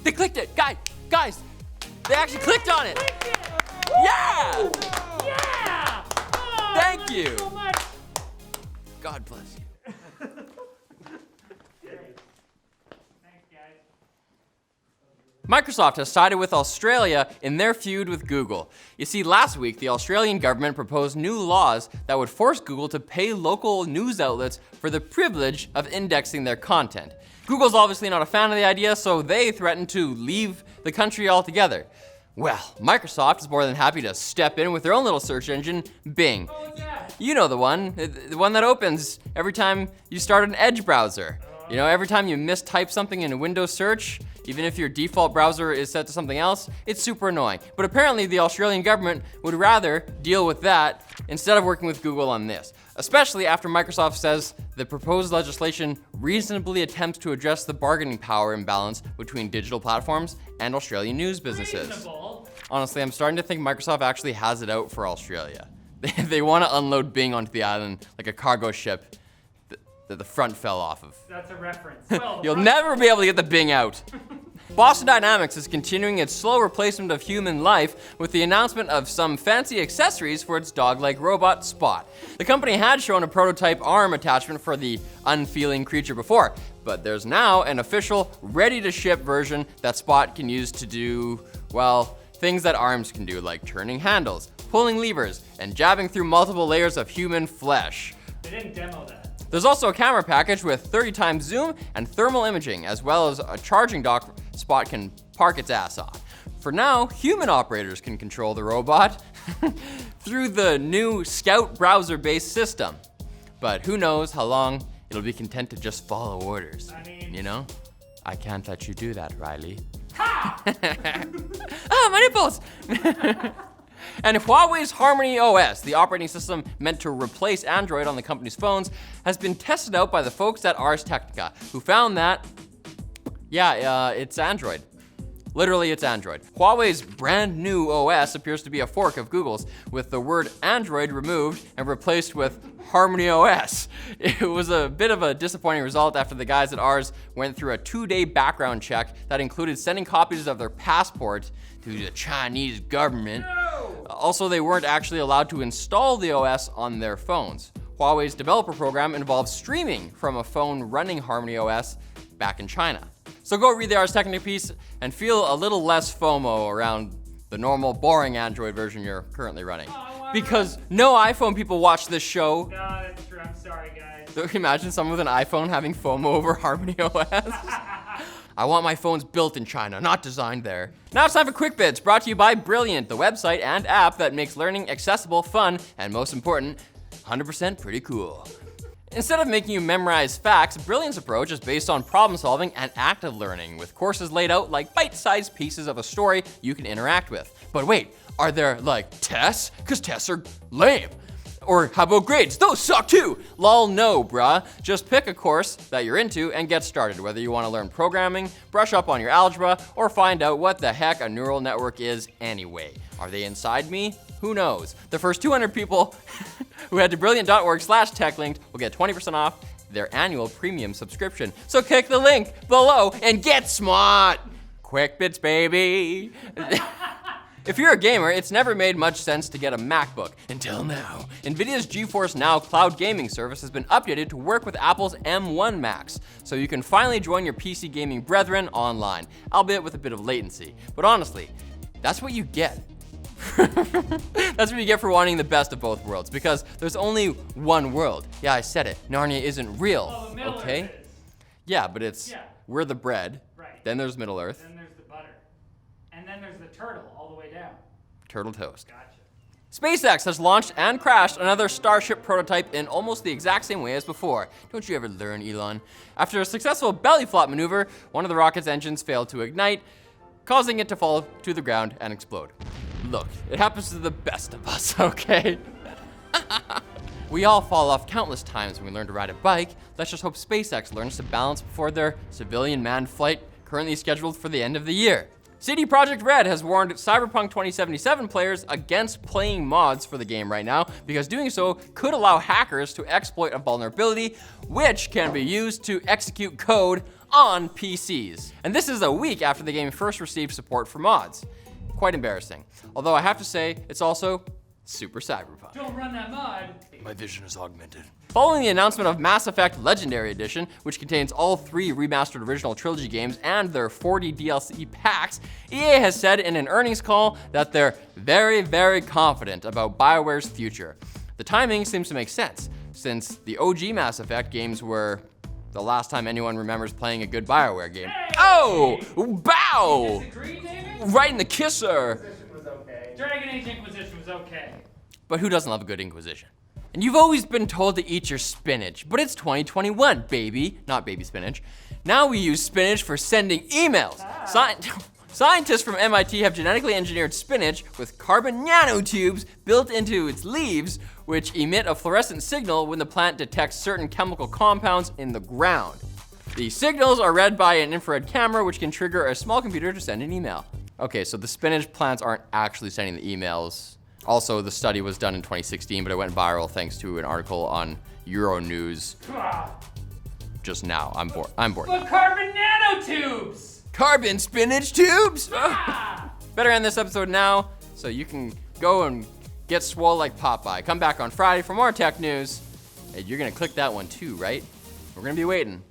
They clicked it. Guys, they actually clicked on it. Yeah! Yeah! Oh, Thank you. So much. God bless you. Thanks, guys. Microsoft has sided with Australia in their feud with Google. You see, last week, the Australian government proposed new laws that would force Google to pay local news outlets for the privilege of indexing their content. Google's obviously not a fan of the idea, so they threatened to leave the country altogether. Well, Microsoft is more than happy to step in with their own little search engine, Bing. Oh, yeah. You know the one that opens every time you start an Edge browser. You know, every time you mistype something in a Windows search, even if your default browser is set to something else, it's super annoying. But apparently the Australian government would rather deal with that instead of working with Google on this, especially after Microsoft says the proposed legislation reasonably attempts to address the bargaining power imbalance between digital platforms and Australian news businesses. Reasonable. Honestly, I'm starting to think Microsoft actually has it out for Australia. They want to unload Bing onto the island like a cargo ship that the front fell off of. That's a reference. Well, You'll never be able to get the Bing out. Boston Dynamics is continuing its slow replacement of human life with the announcement of some fancy accessories for its dog-like robot, Spot. The company had shown a prototype arm attachment for the unfeeling creature before, but there's now an official, ready-to-ship version that Spot can use to do, well, things that arms can do, like turning handles, pulling levers, and jabbing through multiple layers of human flesh. They didn't demo that. There's also a camera package with 30 times zoom and thermal imaging, as well as a charging dock Spot can park its ass on. For now, human operators can control the robot through the new Scout browser-based system. But who knows how long it'll be content to just follow orders. I mean... You know? I can't let you do that, Riley. Ha! Ah, my nipples! And Huawei's HarmonyOS, the operating system meant to replace Android on the company's phones, has been tested out by the folks at Ars Technica, who found that, it's Android. Literally, it's Android. Huawei's brand new OS appears to be a fork of Google's, with the word Android removed and replaced with HarmonyOS. It was a bit of a disappointing result after the guys at Ars went through a 2-day background check that included sending copies of their passport to the Chinese government. No! Also, they weren't actually allowed to install the OS on their phones. Huawei's developer program involves streaming from a phone running HarmonyOS back in China. So go read the Ars Technica piece and feel a little less FOMO around the normal, boring Android version you're currently running. Because no iPhone people watch this show. No, that's true. I'm sorry, guys. So imagine someone with an iPhone having FOMO over HarmonyOS. I want my phones built in China, not designed there. Now it's time for Quick Bits, brought to you by Brilliant, the website and app that makes learning accessible, fun, and most important, 100% pretty cool. Instead of making you memorize facts, Brilliant's approach is based on problem solving and active learning, with courses laid out like bite-sized pieces of a story you can interact with. But wait, are there like tests? Because tests are lame. Or how about grades? Those suck too! Lol, no, bruh. Just pick a course that you're into and get started, whether you want to learn programming, brush up on your algebra, or find out what the heck a neural network is anyway. Are they inside me? Who knows? The first 200 people who head to brilliant.org/techlinked will get 20% off their annual premium subscription. So click the link below and get smart! Quick Bits, baby! If you're a gamer, it's never made much sense to get a MacBook, until now. NVIDIA's Geforce Now cloud gaming service has been updated to work with Apple's M1 Macs, so you can finally join your PC gaming brethren online, albeit with a bit of latency. But honestly, that's what you get. That's what you get for wanting the best of both worlds, because there's only one world. Yeah, I said it. Narnia isn't real, Well, the Middle okay? Earth is. Yeah, but it's, we're the bread, Right. then there's Middle Earth, Then there's the butter. And then there's the turtle all the way down. turtle toast. Gotcha. SpaceX has launched and crashed another Starship prototype in almost the exact same way as before. Don't you ever learn, Elon? After a successful belly flop maneuver, one of the rocket's engines failed to ignite, causing it to fall to the ground and explode. Look, it happens to the best of us, okay? We all fall off countless times when we learn to ride a bike. Let's just hope SpaceX learns to balance before their civilian manned flight currently scheduled for the end of the year. CD Projekt Red has warned Cyberpunk 2077 players against playing mods for the game right now, because doing so could allow hackers to exploit a vulnerability, which can be used to execute code on PCs. And this is a week after the game first received support for mods. Quite embarrassing. Although I have to say, it's also super cyberpunk. Don't run that mod. My vision is augmented. Following the announcement of Mass Effect Legendary Edition, which contains all 3 remastered original trilogy games and their 40 DLC packs, EA has said in an earnings call that they're very, very confident about BioWare's future. The timing seems to make sense, since the OG Mass Effect games were the last time anyone remembers playing a good BioWare game. Hey! Oh! Bow! Disagree, David? Right in the kisser! Inquisition was okay. Dragon Age Inquisition was okay. But who doesn't love a good Inquisition? And you've always been told to eat your spinach, but it's 2021, baby. Not baby spinach. Now we use spinach for sending emails. Scientists from MIT have genetically engineered spinach with carbon nanotubes built into its leaves, which emit a fluorescent signal when the plant detects certain chemical compounds in the ground. The signals are read by an infrared camera, which can trigger a small computer to send an email. Okay, so the spinach plants aren't actually sending the emails. Also, the study was done in 2016, but it went viral thanks to an article on Euronews just now. I'm bored. But carbon nanotubes! Carbon spinach tubes? Better end this episode now so you can go and get swole like Popeye. Come back on Friday for more tech news. And you're gonna click that one too, right? We're gonna be waiting.